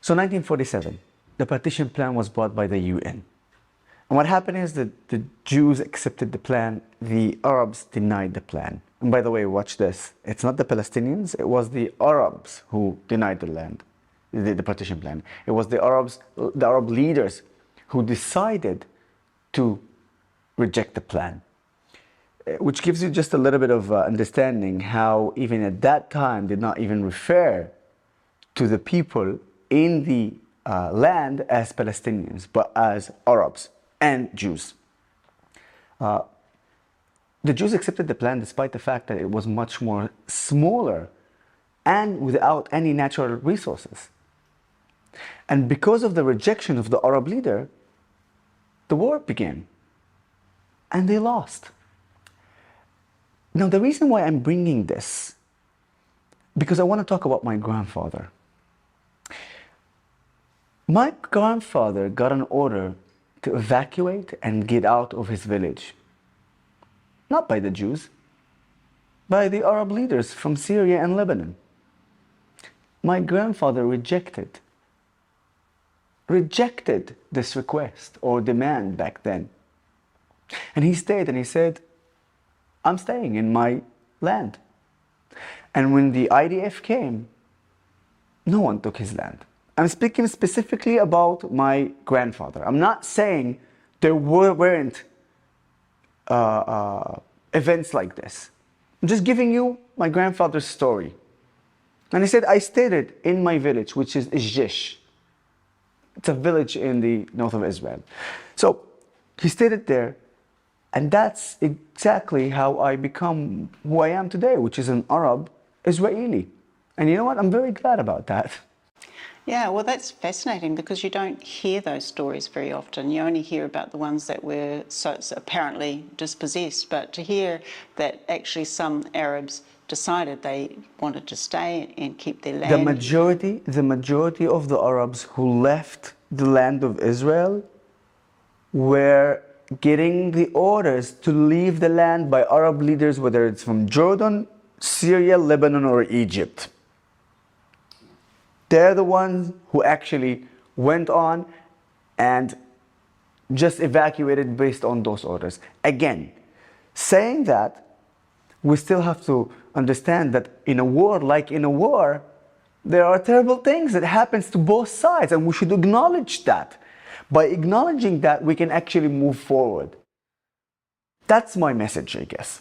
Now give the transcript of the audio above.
So 1947, the partition plan was brought by the UN. And what happened is that the Jews accepted the plan, the Arabs denied the plan. And by the way, watch this. It's not the Palestinians, it was the Arabs who denied the land, the partition plan. It was the Arabs, the Arab leaders who decided to reject the plan. Which gives you just a little bit of understanding how even at that time did not even refer to the people in the land as Palestinians, but as Arabs and Jews. The Jews accepted the plan despite the fact that it was much more smaller and without any natural resources. And because of the rejection of the Arab leader, the war began and they lost. Now, the reason why I'm bringing this, because I want to talk about my grandfather. My grandfather got an order to evacuate and get out of his village. Not by the Jews, by the Arab leaders from Syria and Lebanon. My grandfather rejected this request or demand back then. And he stayed and he said, I'm staying in my land. And when the IDF came, no one took his land. I'm speaking specifically about my grandfather. I'm not saying there weren't events like this. I'm just giving you my grandfather's story. And he said, I stayed in my village, which is Ijjish. It's a village in the north of Israel. So he stayed there. And that's exactly how I become who I am today, which is an Arab Israeli. And you know what? I'm very glad about that. Yeah, well, that's fascinating because you don't hear those stories very often. You only hear about the ones that were so apparently dispossessed. But to hear that actually some Arabs decided they wanted to stay and keep their land. The majority of the Arabs who left the land of Israel were getting the orders to leave the land by Arab leaders, whether it's from Jordan, Syria, Lebanon, or Egypt. They're the ones who actually went on and just evacuated based on those orders. Again, saying that, we still have to understand that in a war, like in a war, there are terrible things that happens to both sides, and we should acknowledge that. By acknowledging that, we can actually move forward. That's my message, I guess.